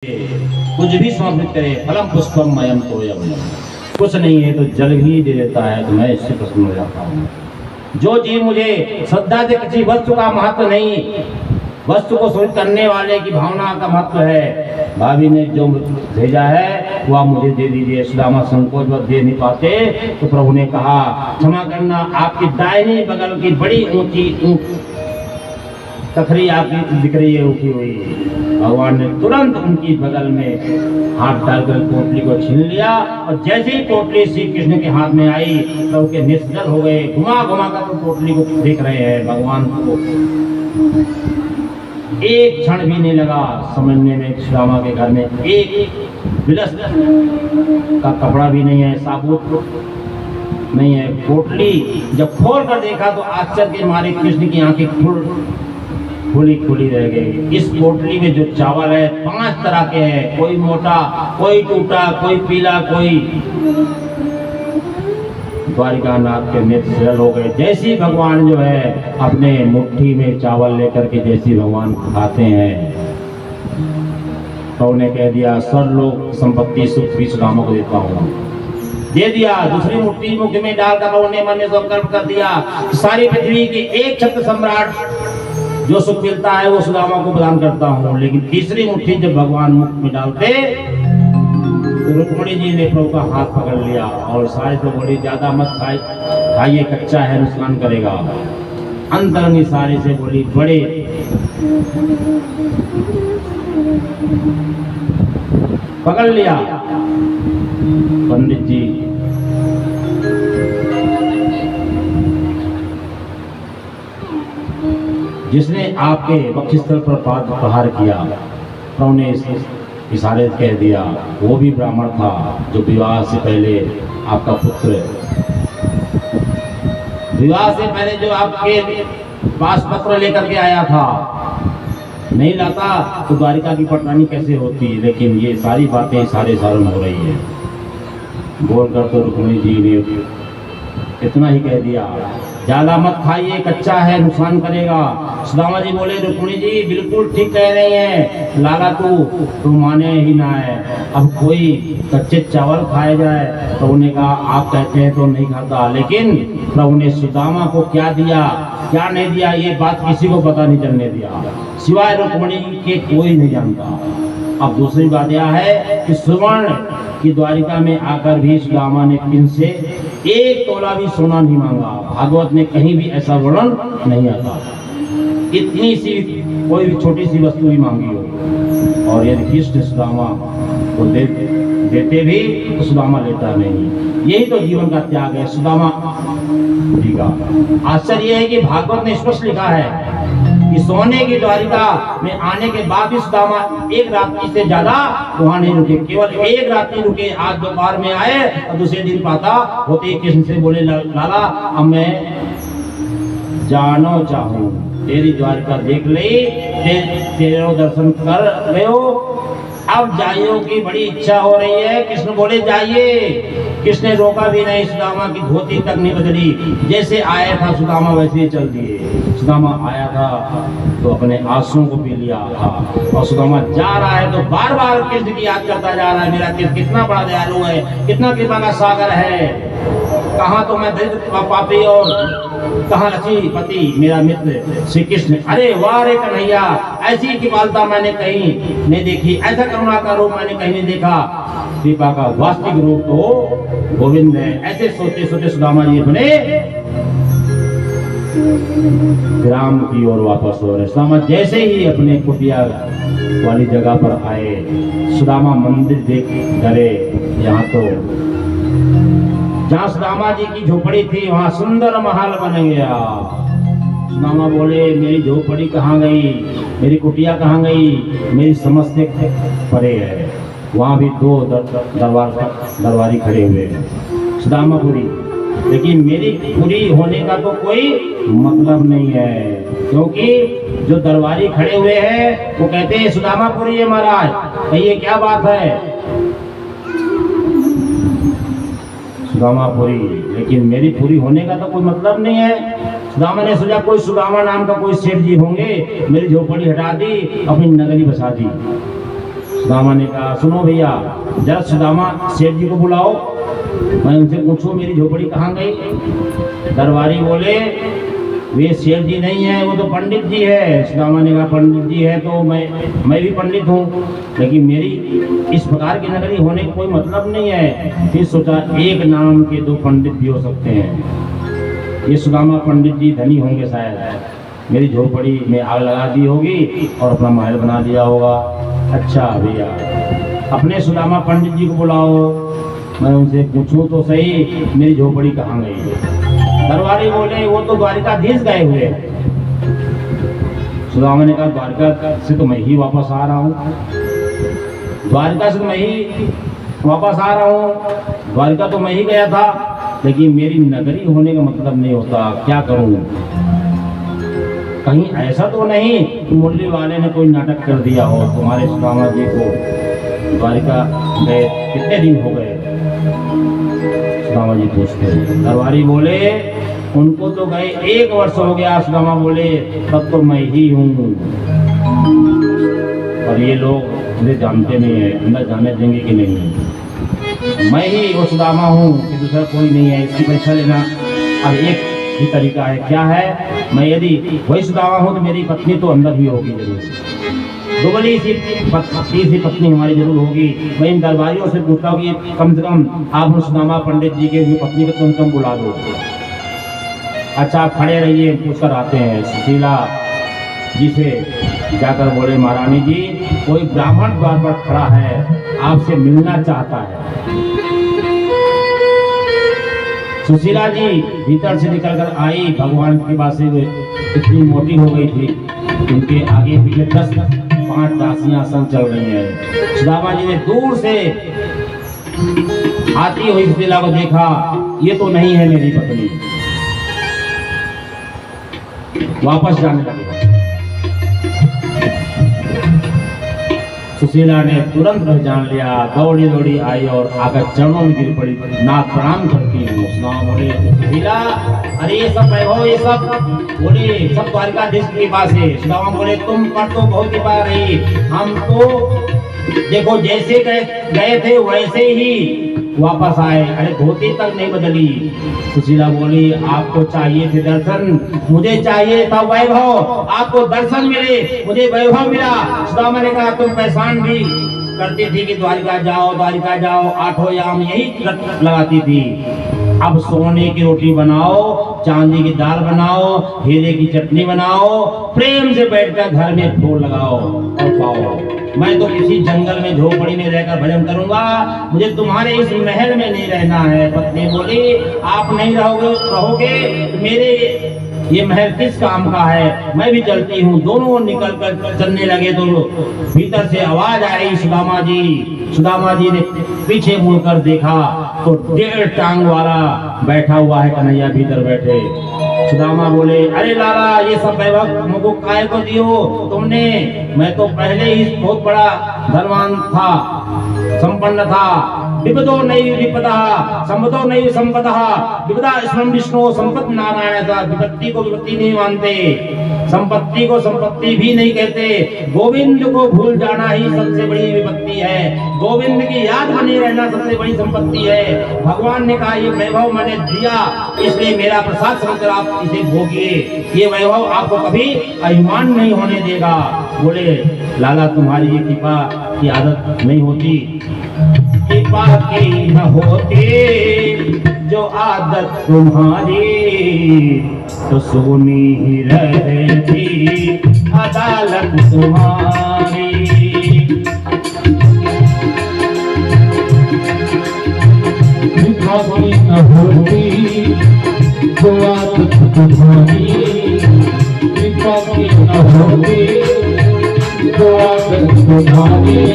कुछ भी समर्पित करे, फलम पुष्पम मयम तोयम, कुछ नहीं है तो जल ही दे देता है, तो मैं इससे प्रसन्न हो जाता हूँ। जो जीव मुझे श्रद्धा से किसी वस्तु का महत्व नहीं, वस्तु को समर्पित करने वाले की भावना का महत्व है, भाभी ने जो भेजा है वह मुझे दे दीजिए। सुदामा संकोच दे नहीं पाते तो प्रभु ने कहा, क्षमा करना, आपकी दाहिनी बगल की बड़ी ऊंची तखरी आपकी दिख रही है उठी हुई। भगवान ने तुरंत उनकी बगल में हाथ डालकर पोटली को छीन लिया, और जैसे ही पोटली श्री कृष्ण के हाथ में आई तो उनके निश्चल हो गए। घुमा घुमा कर तो पोटली को देख रहे हैं भगवान को। एक क्षण भी नहीं लगा समझने में, सुदामा के घर में एक बिलस का कपड़ा भी नहीं है, साबुत नहीं है। पोटली जब खोल कर देखा तो आश्चर्य के मारे कृष्ण की आंखें खुली खुली रह गई। इस पोटली में जो चावल है 5 तरह के हैं, कोई मोटा, कोई टूटा, कोई पीला, कोई। द्वारिकानाथ के नेत्र सरल हो गए। जैसी भगवान जो है अपने मुट्ठी में चावल लेकर के जैसी भगवान खाते हैं, तो उन्हें कह दिया, सर्वलोक संपत्ति सुख भी सुदामा को देता हूँ। दे दिया। दूसरी मुट्ठी मुख में डालकर उन्हें मन में संकल्प कर दिया, सारी पृथ्वी के एक छत्र सम्राट जो सुख मिलता है वो सुदामा को प्रदान करता हूँ। लेकिन तीसरी मुट्ठी जब भगवान मुख में डालते तो रुक्मिणी जी ने प्रभु का हाथ पकड़ लिया और सारे तो बोली, ज्यादा मत खाइए, कच्चा है, नुकसान करेगा। अंतरंगी सारे से बोली, बड़े पकड़ लिया। पंडित जी जिसने आपके वक्षस्थल पर प्रहार किया, प्रभु ने इशारे कह दिया, वो भी ब्राह्मण था जो विवाह से पहले आपका पुत्र, विवाह से पहले जो आपके पास पत्र लेकर के आया था, नहीं लाता तो द्वारिका की पटरानी कैसे होती। लेकिन ये सारी बातें सारे सारण हो रही है। बोलकर तो रुक्मिणी जी ने इतना ही कह दिया, ज्यादा मत खाइए, कच्चा है, नुकसान करेगा। सुदामा जी बोले, रुक्मिणी जी बिल्कुल ठीक कह रही हैं, लाला तू माने ही ना है। अब कोई कच्चे चावल खाए जाए तो उन्होंने कहा, आप कहते हैं तो नहीं खाता। लेकिन प्रभु ने सुदामा को क्या दिया क्या नहीं दिया ये बात किसी को पता नहीं चलने दिया, सिवाय रुक्मिणी के कोई नहीं जानता। अब दूसरी बात यह है कि सुवर्ण की द्वारिका में आकर भी सुदामा ने किनसे 1 तोला भी सोना नहीं मांगा। भागवत में कहीं भी ऐसा वर्णन नहीं आता। इतनी सी कोई भी छोटी सी वस्तु भी मांगी हो, और यदि कृष्ण सुदामा को देते भी तो सुदामा लेता नहीं। यही तो जीवन का त्याग है सुदामा जी का। आश्चर्य यह है कि भागवत ने स्पष्ट लिखा है कि सोने की द्वारिका में आने के बाद भी सुदामा एक रात्रि से ज्यादा वहां नहीं रुके, केवल एक रात्रि रुके। आज दोपहर में आए और दूसरे दिन पाता होते ही कृष्ण से बोले, लाला अब मैं जानो चाहूं, तेरी द्वारिका देख ली, तेरे दर्शन कर रहे हो, अब जाइयो की बड़ी इच्छा हो रही है। कृष्ण बोले, जाइए। कृष्ण ने रोका भी नहीं, सुदामा की धोती तक नहीं बदली, जैसे आया था सुदामा वैसे ही चल दिए। सुदामा आया था तो अपने आंसुओं को पी लिया था, और सुदामा जा रहा है तो बार बार कृष्ण की याद करता जा रहा है, मेरा कृष्ण कितना बड़ा दयालु है, कितना कृपा का सागर है, कहाँ तो मैं दरिद्र पापी और कहाँ लक्ष्मीपति मेरा मित्र श्री कृष्ण। अरे वाह रे कन्हैया, ऐसी कृपालता मैंने कहीं नहीं देखी, ऐसा करुणा का रूप मैंने कहीं नहीं देखा। कृपा का वास्तविक रूप तो गोविंद है। ऐसे सोते सोते सुदामा जी अपने ग्राम की ओर वापस हो रहे। सुदामा जैसे ही अपने कुटिया वाली जगह पर आए, सुदामा मंदिर देख डरे। यहाँ तो जहाँ सुदामा जी की झोपड़ी थी वहाँ सुंदर महल बन गया। सुदामा बोले, मेरी झोपड़ी कहाँ गई, मेरी कुटिया कहाँ गई, मेरी समझ से परे है। वहाँ भी 2 दरबारी खड़े हुए हैं, सुदामापुरी। लेकिन मेरी पूरी होने का तो कोई मतलब नहीं है, क्योंकि जो दरबारी खड़े हुए हैं वो कहते हैं सुदामापुरी है महाराज। ये क्या बात है, सुदामापुरी, लेकिन मेरी पूरी होने का तो कोई मतलब नहीं है। सुदामा ने सोचा कोई सुदामा नाम का कोई सेठ जी होंगे, मेरी झोपड़ी हटा दी, अपनी नगरी बसा दी। सुदामा ने कहा सुनो भैया, जरा सुदामा सेठ जी को बुलाओ, मैं उनसे पूछूं मेरी झोपड़ी कहाँ गई। दरबारी बोले वे सेठ जी नहीं है, वो तो पंडित जी है। सुदामा ने कहा पंडित जी है तो मैं भी पंडित हूँ, लेकिन मेरी इस प्रकार की नगरी होने का कोई मतलब नहीं है। फिर सोचा एक नाम के दो पंडित भी हो सकते हैं, ये सुदामा पंडित जी धनी होंगे शायद, मेरी झोपड़ी में आग लगा दी होगी और अपना महल बना दिया होगा। अच्छा भैया, अपने सुदामा पंडित जी को बुलाओ, मैं उनसे पूछूं तो सही मेरी झोपड़ी कहाँ गई। दरबारी बोले वो तो द्वारिकाधीश गए हुए हैं। सुदामा ने कहा द्वारिका से तो मैं ही वापस आ रहा हूँ, द्वारिका से तो मैं ही वापस आ रहा हूँ, द्वारिका तो मैं ही गया था, लेकिन मेरी नगरी होने का मतलब नहीं होता, क्या करूँ। कहीं ऐसा तो नहीं कि मुरली वाले ने कोई नाटक कर दिया हो, तुम्हारे सुदामा जी को द्वारिका गए कितने दिन हो गए। सुदामा जी पूछते हैं, दरबारी बोले उनको तो गए 1 वर्ष हो गया। सुदामा बोले तब तो मैं ही हूँ, और ये लोग मुझे जानते नहीं है, अंदर जाने देंगे कि नहीं। मैं ही वो सुदामा हूँ कि दूसरा कोई नहीं है, इसकी परीक्षा लेना। अब एक ही तरीका है, क्या है, मैं यदि वही सुदामा हूँ तो मेरी पत्नी तो अंदर भी होगी जरूर, दुबली सी पत्नी हमारी जरूर होगी। मैं इन दरबारियों से पूछता हूँ कि कम से कम आप उन सुदामा पंडित जी के पत्नी को तुम कम बुला दो। अच्छा आप खड़े रहिए, पूछकर आते हैं। सुशीला जी से जाकर बोले महारानी जी कोई ब्राह्मण द्वार पर खड़ा है, आपसे मिलना चाहता है। सुशीला जी भीतर से निकलकर आई, भगवान की बात से इतनी मोटी हो गई थी, उनके आगे पीछे 10-5 दासियां संग चल रही हैं। सुदामा जी ने दूर से आती हुई सुशीला को देखा, ये तो नहीं है मेरी पत्नी, वापस जाने लगे। सुशीला ने तुरंत पहचान लिया, दौड़ी दौड़ी आई और आकर चरणों में गिर पड़ी, नाथ प्रणाम करती है। सुदामा बोले सुशीला अरे ये सब वैभव, ये सब बोले सब द्वारिकाधीश के पास है। सुदामा बोले तुम पर तो बहुत कृपा रही, हम तो देखो जैसे गए थे वैसे ही वापस आए, अरे धोती तक नहीं बदली। सुशीला बोली आपको चाहिए थे दर्शन, मुझे चाहिए था वैभव, आपको दर्शन मिले मुझे वैभव मिला। सुदामा ने कहा तुम पहचान भी करती थी कि द्वारिका जाओ द्वारिका जाओ, 8 याम यही लगाती थी। अब सोने की रोटी बनाओ, चांदी की दाल बनाओ, हीरे की चटनी बनाओ, प्रेम से बैठकर घर में फूल लगाओ और खाओ। मैं तो किसी जंगल में झोपड़ी में रहकर भजन करूंगा, मुझे तुम्हारे इस महल में नहीं रहना है। पत्नी बोली आप नहीं रहोगे मेरे ये महल किस काम का है, मैं भी चलती हूँ। दोनों निकल कर चलने लगे तो भीतर से आवाज आई सुदामा जी ने पीछे मुड़कर देखा तो 1.5 टांग वाला बैठा हुआ है, कन्हैया भीतर बैठे। सुदामा बोले अरे लाला ये सब वैभव मुझको काय को दियो तुमने, मैं तो पहले ही बहुत बड़ा धनवान था, संपन्न था। विपदो नहीं विपदा संपदो नहीं संपदा, विपदा स्मरण विष्णु संपत् नारायण था। विपत्ति को विपत्ति नहीं मानते, संपत्ति को संपत्ति भी नहीं कहते। गोविंद को भूल जाना ही सबसे बड़ी विपत्ति है, गोविंद की याद बनी रहना सबसे बड़ी संपत्ति है। भगवान ने कहा ये वैभव मैंने दिया इसलिए मेरा प्रसाद समझकर आप इसे भोगिए, ये वैभव आपको कभी अभिमान नहीं होने देगा। बोले लाला तुम्हारी ये कृपा की आदत नहीं होती, कृपा की न होती जो आदत तुम्हारी, तो सोनी ही रहती अदालत तुम्हारी। कृपा की न होती जो आदत तुम्हारी, कृपा की न होती जो आदत तुम्हारी,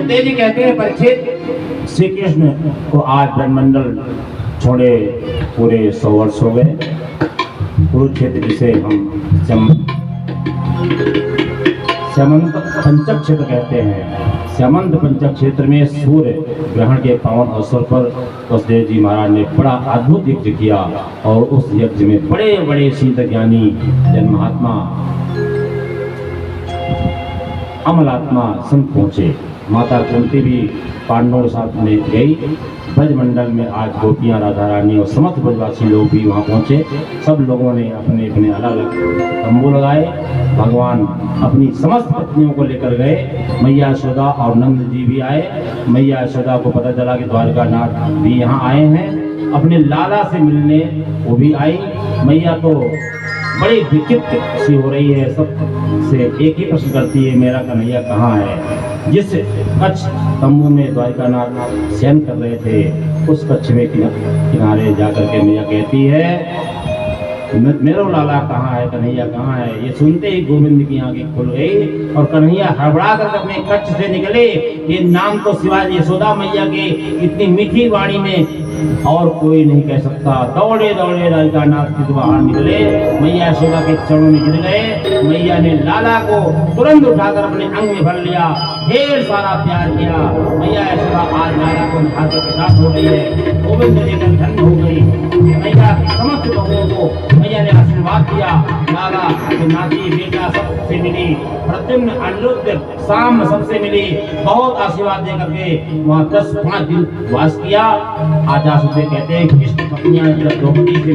देवी कहते हैं परीक्षित श्री कृष्ण को आज ब्रह्मंडल छोड़े पूरे 100 वर्ष हो गए। कुरुक्षेत्र जिसे हम पंचक क्षेत्र कहते हैं, श्यामंत पंचक क्षेत्र में सूर्य ग्रहण के पावन अवसर पर वसुदेव जी महाराज ने बड़ा अद्भुत यज्ञ किया और उस यज्ञ में बड़े बड़े संत ज्ञानी जन महात्मा अमलात्मा संत पहुंचे। माता कुंती भी पांडवों के साथ में गई। ब्रजमंडल में आज गोपियां, राधा रानी और समस्त ब्रजवासी लोग भी वहां पहुंचे। सब लोगों ने अपने अपने अलग अलग तंबू लगाए। भगवान अपनी समस्त पत्नियों को लेकर गए। मैया यशोदा और नंद जी भी आए। मैया यशोदा को पता चला कि द्वारका नाथ भी यहाँ आए हैं, अपने लाला से मिलने वो भी आई। मैया तो बड़ी विचित्र सी हो रही है, सब से एक ही प्रश्न करती है, मेरा कन्हैया कहाँ है। जिस कच्छ तंबू में द्वारका नाथ शयन कर रहे थे, उस कच्छ में किनारे जाकर के मैया कहती है, मेरो लाला कहाँ है, कन्हैया कहाँ है। ये सुनते ही गोविंद की आंखें खुल गई और कन्हैया हड़बड़ा कर अपने कच्छ से निकले। ये नाम तो सिवाय यशोदा मैया के इतनी मीठी वाणी में और कोई नहीं कह सकता। दौड़े दौड़े द्वारका नाथ के बाहर निकले, मैया यशोदा के चरणों में गिर गए। मैया ने लाला को तुरंत उठाकर अपने अंग में भर लिया, ढेर सारा प्यार किया। मैया यशोदा आज लाला को उठाकर पिता हो रही है, गोविंद जी का धन्य हो गई। मैया समस्त लोगों को मैया ने आशीर्वाद दिया। लाला नाती बेटा सबसे मिली, प्रद्युम्न अनिरुद्ध साम सबसे मिली, बहुत आशीर्वाद दे करके वहाँ 10-5 दिन वास किया। आचार्य से कहते हैं कृष्ण पत्नियां जब द्रौपदी से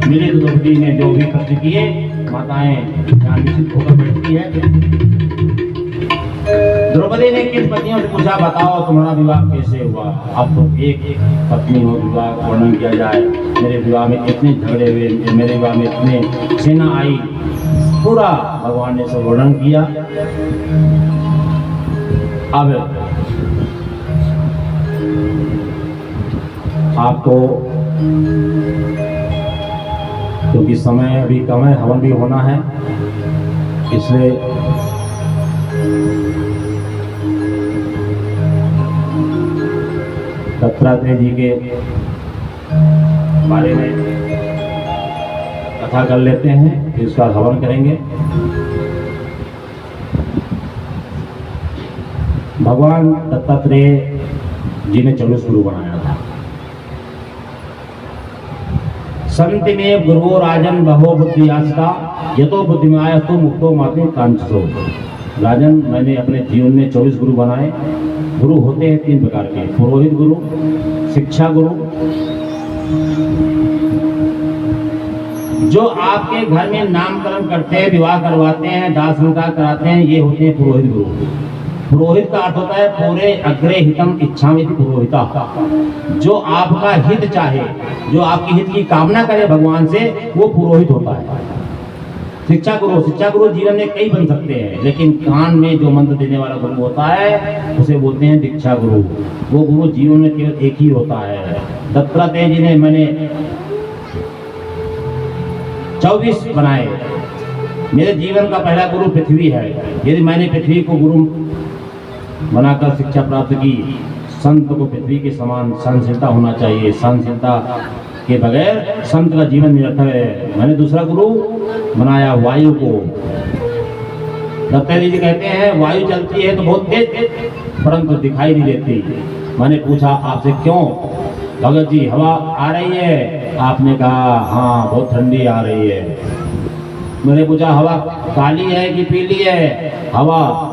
मिले तो द्रौपदी ने जो भी कृत्य किए, माताएं यहाँ निश्चित होकर बैठती है। द्रौपदी ने किस पत्नियों से पूछा, बताओ तुम्हारा विवाह कैसे हुआ। अब तो एक पत्नी हो, विवाह वर्णन किया जाए, मेरे विवाह में इतने झगड़े हुए, मेरे विवाह में इतने सेना आई, पूरा भगवान ने सब वर्णन किया। अब आपको क्योंकि समय अभी कम है, हवन भी होना है, इसलिए दत्तात्रेय जी के बारे में कथा कर लेते हैं, फिर उसका हवन करेंगे। भगवान दत्तात्रेय जी ने 24 गुरु बनाया था। संत में गुरु राजन बहो बुद्धि आस्था यतो बुद्धिमाय तो मुक्तो माते कांचसो। राजन, मैंने अपने जीवन में 24 गुरु बनाए। गुरु होते हैं 3 प्रकार के, पुरोहित गुरु, शिक्षा गुरु, जो आपके घर में नामकरण करते हैं, विवाह करवाते हैं, दाह संस्कार कराते हैं, ये होते हैं पुरोहित गुरु। पुरोहित का अर्थ होता है पूरे अग्रे हितम इच्छामिति पुरोहिता, जो आपका हित चाहे, जो आपकी हित की कामना करे भगवान से, वो पुरोहित होता है। शिक्षा गुरु जीवन में कई बन सकते हैं, लेकिन कान में जो मंत्र देने वाला गुरु होता है उसे बोलते हैं दीक्षा गुरु। वो गुरु जीवन में केवल एक ही होता है। दत्तात्रेय जी ने मैंने 24 बनाए। मेरे जीवन का पहला गुरु पृथ्वी है। यदि मैंने पृथ्वी को गुरु बनाकर शिक्षा प्राप्त की, संत को पृथ्वी के समान सहनशीलता होना चाहिए। सहनशीलता के बगैर संत का जीवन निरर्थक है। मैंने दूसरा गुरु बनाया वायु को। दत्तात्रेय जी कहते हैं वायु चलती है तो बहुत तेज, परंतु दिखाई नहीं देती। मैंने पूछा आपसे क्यों? भगत जी हवा आ रही है। आपने कहा हाँ बहुत ठंडी आ रही है। मैंने पूछा हवा काली है कि पीली है? हवा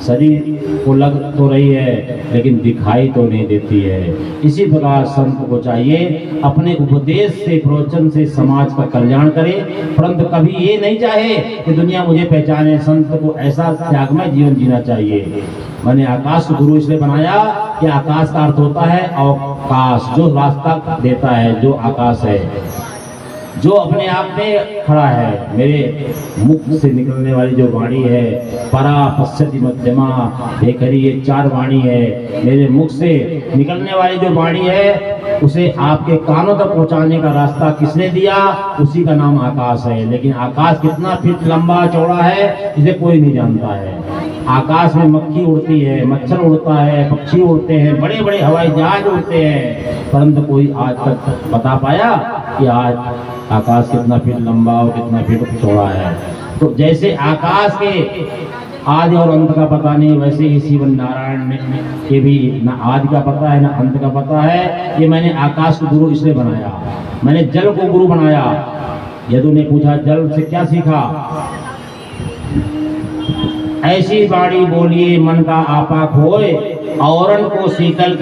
शरीर को लग तो रही है लेकिन दिखाई तो नहीं देती है। इसी प्रकार संत को चाहिए अपने उपदेश से, प्रवचन से समाज का कल्याण करे, परंतु कभी ये नहीं चाहे कि दुनिया मुझे पहचाने। संत को ऐसा त्यागमय जीवन जीना चाहिए। मैंने आकाश को गुरु इसलिए बनाया कि आकाश का अर्थ होता है अवकाश, जो रास्ता देता है, जो आकाश है, जो अपने आप में खड़ा है। मेरे मुख से निकलने वाली जो वाणी है, परा पश्यति मध्यमा देखरी, ये 4 वाणी है। मेरे मुख से निकलने वाली जो वाणी है उसे आपके कानों तक पहुंचाने का रास्ता किसने दिया? उसी का नाम आकाश है। लेकिन आकाश कितना फीट लंबा चौड़ा है इसे कोई नहीं जानता है। आकाश में मक्खी उड़ती है, मच्छर उड़ता है, पक्षी उड़ते हैं, बड़े बड़े हवाई जहाज उड़ते हैं, परंतु कोई आज तक बता पाया कि आज आकाश कितना फीट लंबा और कितना फीट चौड़ा है। तो जैसे आकाश के आदि और अंत का पता नहीं, वैसे ही शिवन नारायण के भी ना आदि का पता है ना अंत का पता है। ये मैंने आकाश को गुरु इसलिए बनाया, मैंने जल को गुरु बनाया। यदु ने पूछा जल से क्या सीखा? ऐसी बाड़ी बोलिए मन का आपा खोए, औरन को शीतल